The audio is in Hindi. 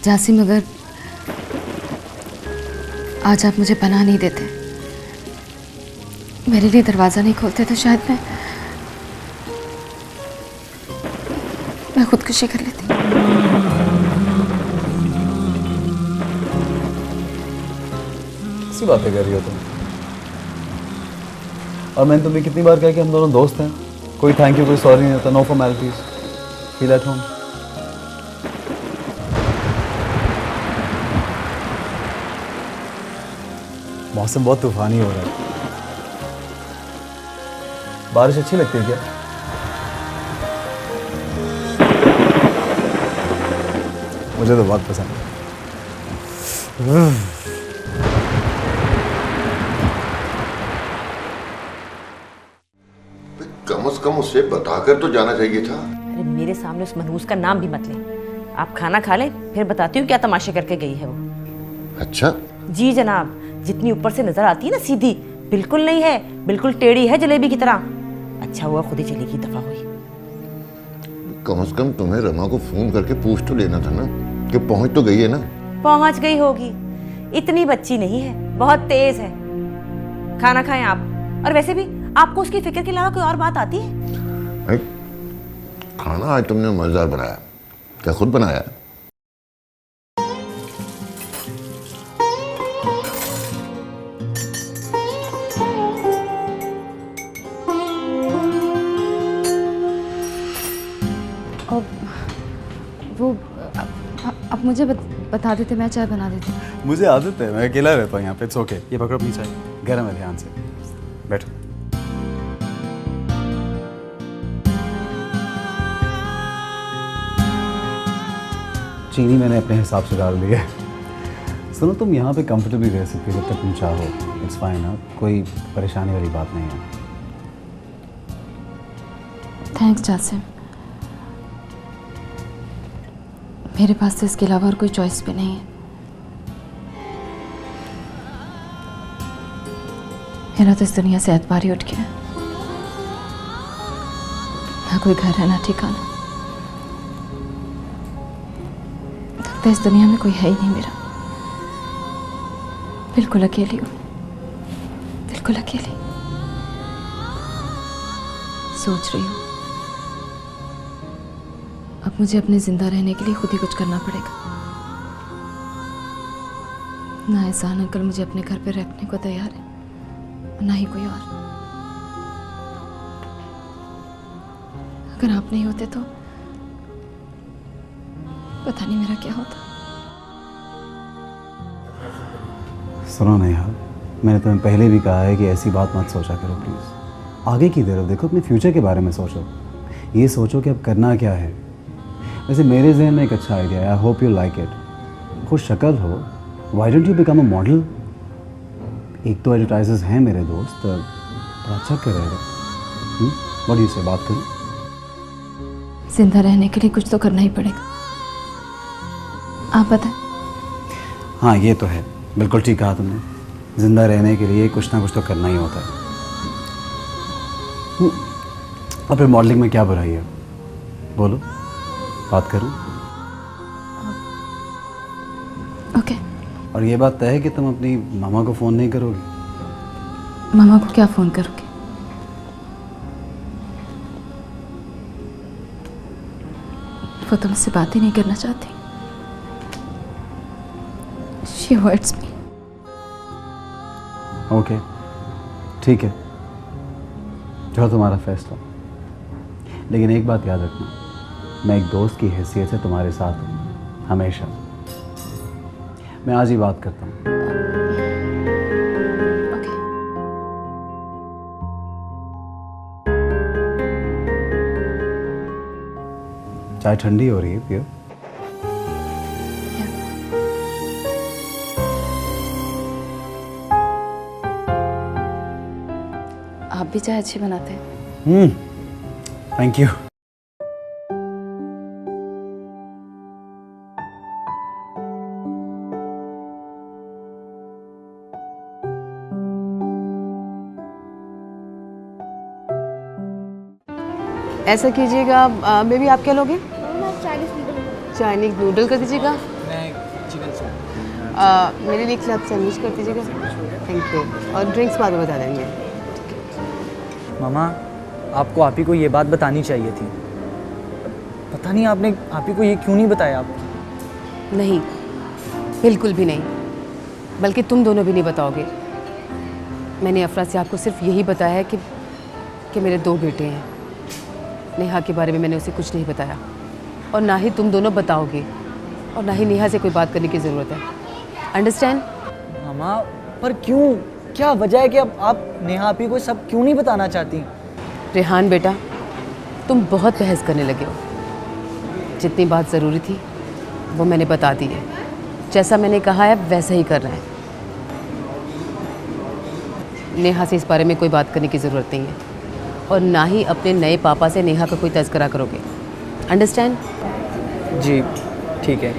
जासिम, अगर आज आप मुझे पनाह नहीं देते, मेरे लिए दरवाज़ा नहीं खोलते, तो शायद मैं खुदकुशी कर लेती। किसी बातें कर रही हो तुम? और मैंने तुम्हें कितनी बार कहा कि हम दोनों दोस्त हैं, कोई थैंक यू कोई सॉरी नहीं होता, no formalities, feel at home. मौसम बहुत तूफानी हो रहा है, बारिश अच्छी लगती है क्या? मुझे तो बहुत पसंद है। कम से कम उसे बताकर तो जाना चाहिए था। अरे मेरे सामने उस मनहूस का नाम भी मत लें। आप खाना खा लें, फिर बताती हूँ क्या तमाशे करके गई है वो। अच्छा जी जनाब, जितनी ऊपर से नजर आती है ना सीधी, बिल्कुल नहीं है, बिल्कुल टेढ़ी है जलेबी की तरह। अच्छा हुआ खुद ही चली गई, दफा हुई। कम से कम तुम्हें रमा को फोन करके पूछ तो लेना था ना कि पहुंच तो गई है ना। पहुंच गई होगी, इतनी बच्ची नहीं है, बहुत तेज है। खाना खाएं आप। और वैसे भी आपको उसकी फिक्र के अलावा कोई और बात आती है? खाना आज तुमने मजेदार बनाया, क्या खुद बनाया? वो अब मुझे बता देते, मैं चाय बना देती। मुझे आदत है, मैं अकेला रहता हूँ यहाँ पे। It's okay. ये पकड़ो अपनी चाय, गर्म है, ध्यान से बैठो। चीनी मैंने अपने हिसाब से डाल दी है। सुनो, तुम यहाँ पे कंफर्टेबली रह सकती हो जब तक तुम चाहो। इट्स फाइन ना, कोई परेशानी वाली बात नहीं है। थैंक्स जासिम, मेरे पास तो इसके अलावा और कोई चॉइस भी नहीं है। मेरा तो इस दुनिया से एतबार ही उठ गया, ना कोई घर है ना ठिकाना। लगता है इस दुनिया में कोई है ही नहीं मेरा। बिल्कुल अकेली हूँ, बिल्कुल अकेली। सोच रही हूँ अब मुझे अपने जिंदा रहने के लिए खुद ही कुछ करना पड़ेगा। ना एहसान अंकल मुझे अपने घर पे रखने को तैयार है, ना ही कोई और। अगर आप नहीं होते तो पता नहीं मेरा क्या होता। सुनो नहीं यार, मैंने तुम्हें पहले भी कहा है कि ऐसी बात मत सोचा करो प्लीज़। आगे की तरफ देखो, अपने फ्यूचर के बारे में सोचो। ये सोचो कि अब करना क्या है। वैसे मेरे जहन में एक अच्छा आइडिया है, I hope you like it. खुद शक्ल हो, why don't you become a model? एक तो एडवर्टाइजर्स हैं मेरे दोस्त, बड़ा अच्छा कर रहे हैं। व्हाट डू यू से, बात करूं? जिंदा रहने के लिए कुछ तो करना ही पड़ेगा, आप बताएं। हाँ ये तो है, बिल्कुल ठीक कहा तुमने। जिंदा रहने के लिए कुछ ना कुछ तो करना ही होता है। और फिर मॉडलिंग में क्या बुराई है, बोलो, बात करूं? ओके। और ये बात तय है कि तुम अपनी मामा को फ़ोन नहीं करोगी? मामा को क्या फ़ोन करोगे? वो तो मुझसे बात ही नहीं करना चाहती। She avoids me. ओके, ठीक है, जो तुम्हारा फैसला। लेकिन एक बात याद रखना, मैं एक दोस्त की हैसियत से तुम्हारे साथ हूँ हमेशा। मैं आज ही बात करता हूँ। ओके। चाय ठंडी हो रही है, पियो। आप भी चाय अच्छी बनाते हैं। Thank you. ऐसा कीजिएगा बेबी, आप क्या लोगे? Chinese noodle. चाइनीज नूडल कर दीजिएगा। मैं मेरे लिए क्लब सैंडविच कर दीजिएगा। Thank you. और ड्रिंक्स बाद में बता देंगे। मामा, आपको आप ही को ये बात बतानी चाहिए थी। पता नहीं आपने आप ही को ये क्यों नहीं बताया। आप नहीं, बिल्कुल भी नहीं, बल्कि तुम दोनों भी नहीं बताओगे। मैंने अफरा से आपको सिर्फ यही बताया है कि मेरे 2 बेटे हैं। नेहा के बारे में मैंने उसे कुछ नहीं बताया, और ना ही तुम दोनों बताओगे, और ना ही नेहा से कोई बात करने की ज़रूरत है। अंडरस्टैंड? मामा, पर क्यों? क्या वजह है कि अब आप नेहा आप ही को सब क्यों नहीं बताना चाहती? रेहान बेटा, तुम बहुत बहस करने लगे हो। जितनी बात ज़रूरी थी वो मैंने बता दी है। जैसा मैंने कहा है वैसा ही करना है। नेहा से इस बारे में कोई बात करने की ज़रूरत नहीं है, और ना ही अपने नए पापा से नेहा का कोई तज़किरा करोगे। अंडरस्टैंड? जी ठीक है।